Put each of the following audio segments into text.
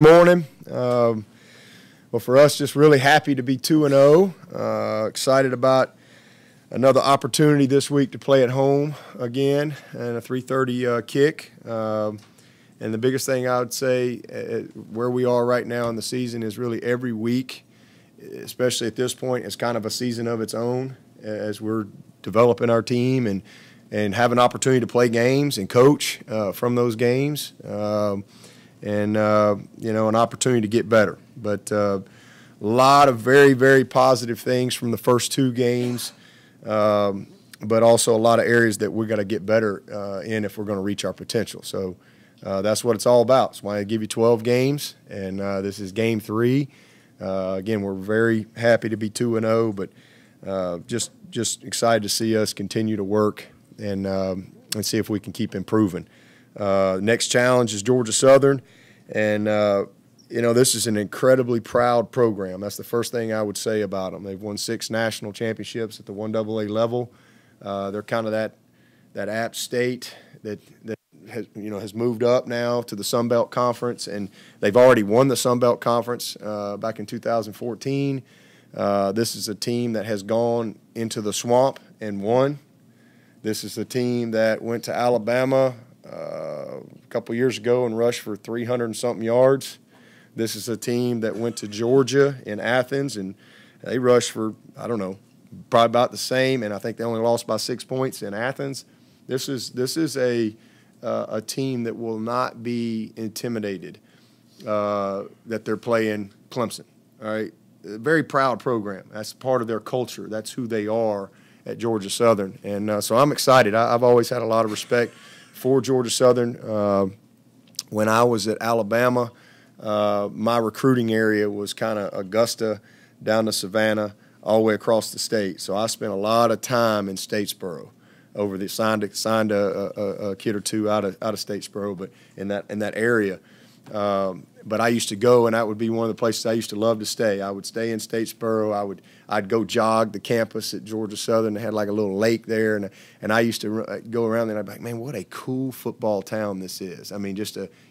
Morning. Well, for us, just really happy to be 2-0. Excited about another opportunity this week to play at home again and a 3:30 kick. And the biggest thing I would say where we are right now in the season is really every week, especially at this point, is kind of a season of its own as we're developing our team and have an opportunity to play games and coach from those games. And an opportunity to get better. But a lot of very, very positive things from the first two games, but also a lot of areas that we're going to get better in if we're going to reach our potential. So that's what it's all about. That's why I give you 12 games, and this is game 3. Again, we're very happy to be 2-0, but just excited to see us continue to work and see if we can keep improving. Next challenge is Georgia Southern, and this is an incredibly proud program. That's the first thing I would say about them. They've won 6 national championships at the 1AA level. They're kind of that app state that has moved up now to the Sun Belt Conference, and they've already won the Sun Belt Conference back in 2014. This is a team that has gone into the swamp and won. This is a team that went to Alabama a couple years ago and rushed for 300 and something yards. This is a team that went to Georgia in Athens and they rushed for, probably about the same, and I think they only lost by 6 points in Athens. This is a team that will not be intimidated that they're playing Clemson. All right, a very proud program. That's part of their culture. That's who they are at Georgia Southern, and so I'm excited. I've always had a lot of respect for Georgia Southern. When I was at Alabama, my recruiting area was kind of Augusta down to Savannah, all the way across the state. So I spent a lot of time in Statesboro. Signed a kid or two out of Statesboro, but in that area. But I used to go, and that would be one of the places I used to love to stay. I would stay in Statesboro. I'd go jog the campus at Georgia Southern. They had like a little lake there, and I used to go around there, and I'd be like, man, what a cool football town this is. I mean,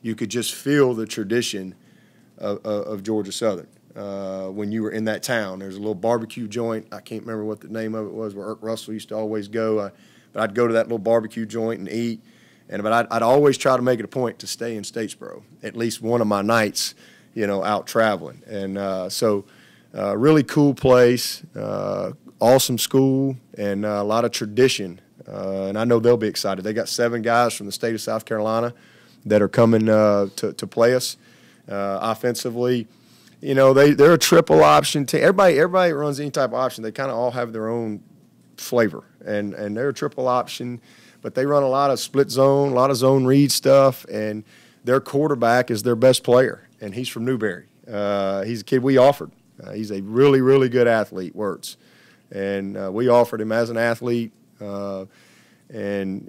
you could just feel the tradition of Georgia Southern when you were in that town. There's a little barbecue joint. I can't remember what the name of it was, where Irk Russell used to always go. But I'd go to that little barbecue joint and eat. But I'd always try to make it a point to stay in Statesboro at least one of my nights, out traveling. And so really cool place, awesome school, and a lot of tradition. And I know they'll be excited. They got 7 guys from the state of South Carolina that are coming to play us offensively. They're a triple option team. Everybody runs any type of option. They kind of all have their own flavor, and they're a triple option. But they run a lot of split zone, a lot of zone read stuff, and their quarterback is their best player, and he's from Newberry. He's a kid we offered. He's a really, really good athlete, Wirtz. And we offered him as an athlete, and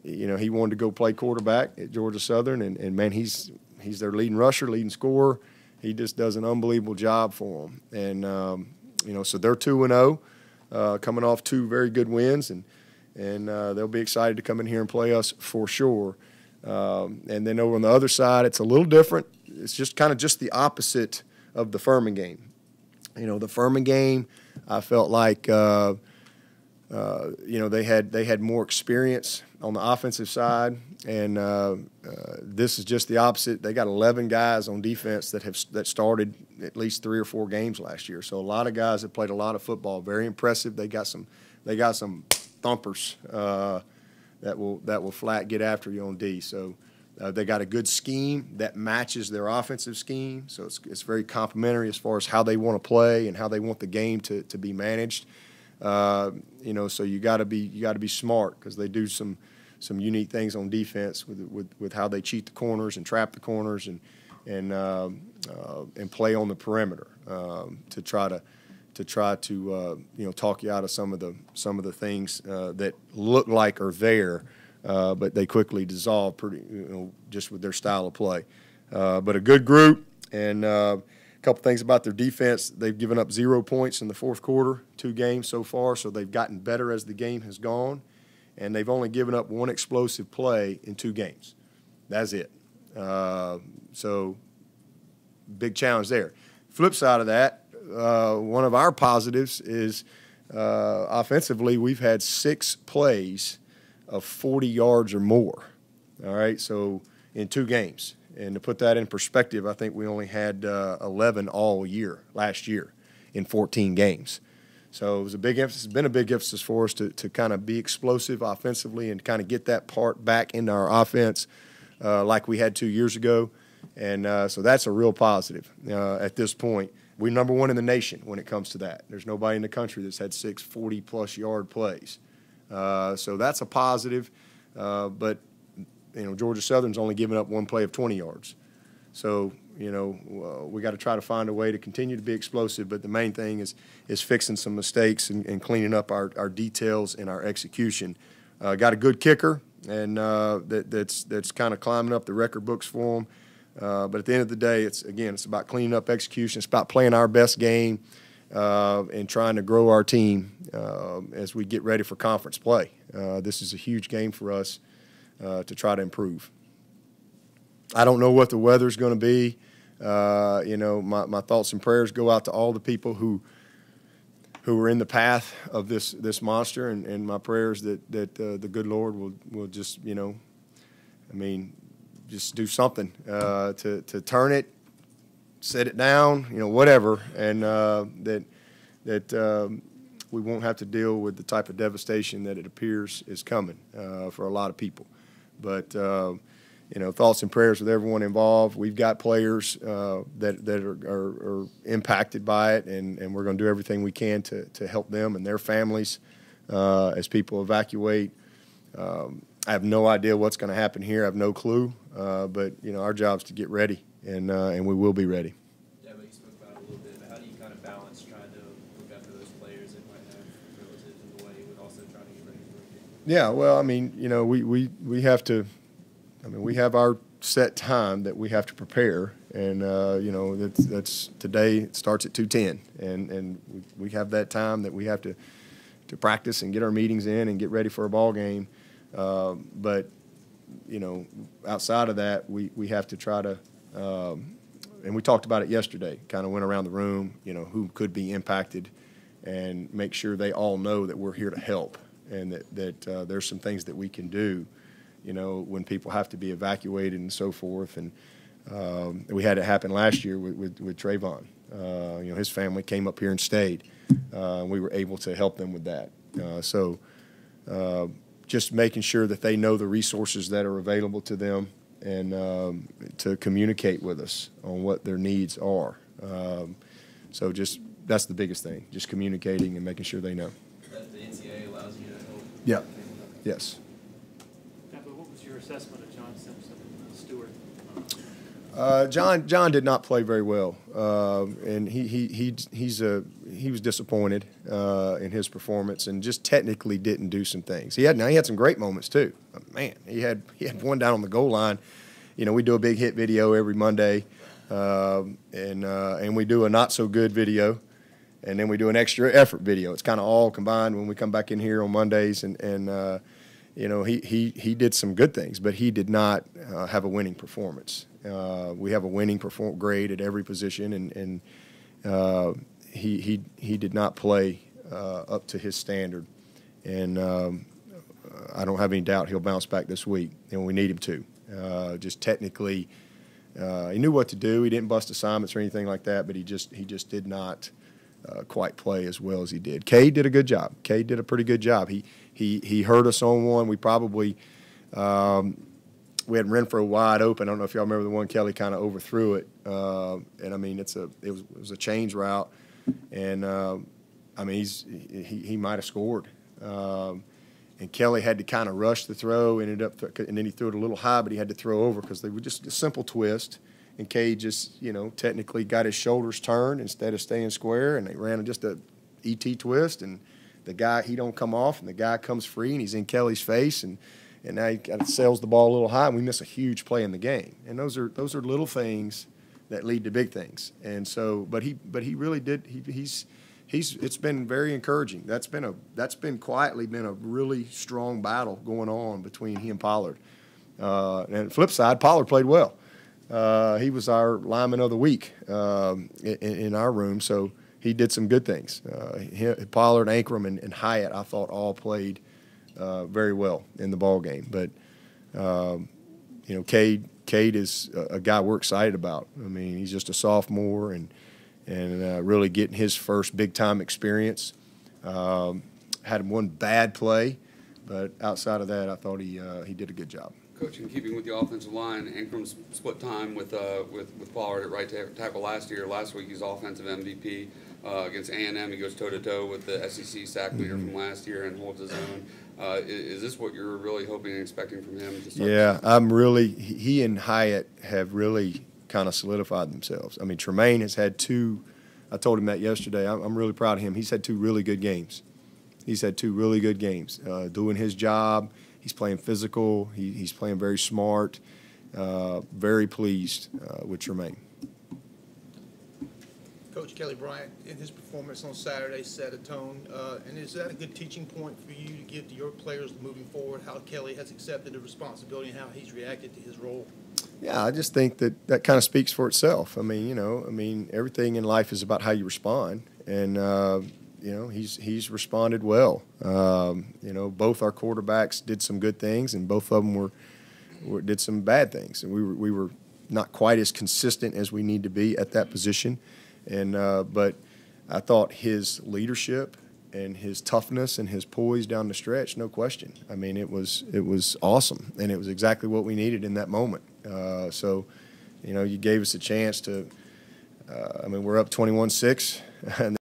he wanted to go play quarterback at Georgia Southern, and man, he's their leading rusher, leading scorer. He just does an unbelievable job for them. And, so they're 2-0, coming off 2 very good wins, and they'll be excited to come in here and play us for sure. And then over on the other side, it's a little different. It's just kind of just the opposite of the Furman game. The Furman game, I felt like they had more experience on the offensive side, and this is just the opposite. They got 11 guys on defense that started at least 3 or 4 games last year. So a lot of guys that played a lot of football. Very impressive. They got some thumpers that will flat get after you on D. So they got a good scheme that matches their offensive scheme. So it's very complementary as far as how they want to play and how they want the game to be managed. So you got to be smart, because they do some unique things on defense with how they cheat the corners and trap the corners and play on the perimeter to try to talk you out of some of the things that look like are there, but they quickly dissolve just with their style of play. But a good group, and a couple things about their defense. They've given up 0 points in the fourth quarter, 2 games so far, so they've gotten better as the game has gone, and they've only given up 1 explosive play in 2 games. That's it. So big challenge there. Flip side of that, one of our positives is offensively we've had 6 plays of 40 yards or more. All right, so in 2 games. And to put that in perspective, I think we only had 11 all year last year in 14 games. So it was a big emphasis. It's been a big emphasis for us to kind of be explosive offensively and kind of get that part back into our offense like we had 2 years ago. And so that's a real positive at this point. We're number 1 in the nation when it comes to that. There's nobody in the country that's had 6 40-plus yard plays. So that's a positive. But, Georgia Southern's only given up 1 play of 20 yards. So, we got to try to find a way to continue to be explosive. But the main thing is fixing some mistakes and cleaning up our details and our execution. Got a good kicker, and that's kind of climbing up the record books for them. But at the end of the day, it's about cleaning up execution. It's about playing our best game and trying to grow our team as we get ready for conference play. This is a huge game for us to try to improve. I don't know what the weather's going to be. My thoughts and prayers go out to all the people who are in the path of this monster, and my prayers that the good Lord will just, just do something to turn it, set it down, whatever, and that we won't have to deal with the type of devastation that it appears is coming for a lot of people. But thoughts and prayers with everyone involved. We've got players that are impacted by it, and we're going to do everything we can to help them and their families as people evacuate. I have no idea what's going to happen here. I have no clue. But our job is to get ready, and we will be ready. Yeah, but you spoke about it a little bit. But how do you kind of balance trying to look after those players that might have relatives in the way with also trying to get ready for a game? Yeah, well, we have to. We have our set time that we have to prepare, and that's today. It starts at 2:10, and we have that time that we have to practice and get our meetings in and get ready for a ball game. But outside of that, we have to try to, and we talked about it yesterday, kind of went around the room, who could be impacted, and make sure they all know that we're here to help, and that there's some things that we can do, when people have to be evacuated and so forth. And we had it happen last year with Trayvon. His family came up here and stayed. We were able to help them with that. Just making sure that they know the resources that are available to them, and to communicate with us on what their needs are. That's the biggest thing, just communicating and making sure they know. The NCAA allows you to help. Yeah. Yes. Yeah, but what was your assessment of John Simpson and Stewart? John did not play very well, and he was disappointed in his performance, and just technically didn't do some things. He had some great moments too. But man, he had one down on the goal line. We do a big hit video every Monday, and we do a not so good video, and then we do an extra effort video. It's kind of all combined when we come back in here on Mondays, and he did some good things, but he did not have a winning performance. We have a winning grade at every position, and he did not play up to his standard. And I don't have any doubt he'll bounce back this week, and we need him to. Just technically, he knew what to do. He didn't bust assignments or anything like that, but he just did not quite play as well as he did. Cade did a good job. Cade did a pretty good job. He hurt us on one. We probably we had Renfro wide open. I don't know if y'all remember the one Kelly kind of overthrew it. And it was a change route, and he might have scored. And Kelly had to kind of rush the throw, and then he threw it a little high, but he had to throw over because they were just a simple twist. And Cade just, technically got his shoulders turned instead of staying square, and they ran just a ET twist, and the guy, he don't come off, and the guy comes free, and he's in Kelly's face, and now he sails the ball a little high, and we miss a huge play in the game. And those are little things that lead to big things. And so, but he really did. It's been very encouraging. That's been quietly been a really strong battle going on between he and Pollard. And the flip side, Pollard played well. He was our lineman of the week in our room, so he did some good things. Pollard, Ankrum, and Hyatt, I thought, all played very well in the ball game. But Cade is a guy we're excited about. I mean, he's just a sophomore and really getting his first big-time experience. Had one bad play, but outside of that, I thought he did a good job. Coach, in keeping with the offensive line, Ankrum split time with Pollard at right tackle last year. Last week, he's offensive MVP against A&M. He goes toe-to-toe with the SEC sack leader from last year and holds his own. Is this what you're really hoping and expecting from him? Yeah, he and Hyatt have really kind of solidified themselves. I mean, Tremaine has had two. I told him that yesterday. I'm really proud of him. He's had two really good games. Doing his job. He's playing physical. He's playing very smart. Very pleased with Tremaine. Coach Kelly Bryant, in his performance on Saturday, set a tone. And is that a good teaching point for you to give to your players moving forward, how Kelly has accepted the responsibility and how he's reacted to his role? Yeah, I just think that kind of speaks for itself. I mean, everything in life is about how you respond. And, he's responded well. Both our quarterbacks did some good things, and both of them did some bad things. And we were not quite as consistent as we need to be at that position. And but I thought his leadership and his toughness and his poise down the stretch, no question. I mean, it was awesome, and it was exactly what we needed in that moment. So, you gave us a chance to. We're up 21-6, and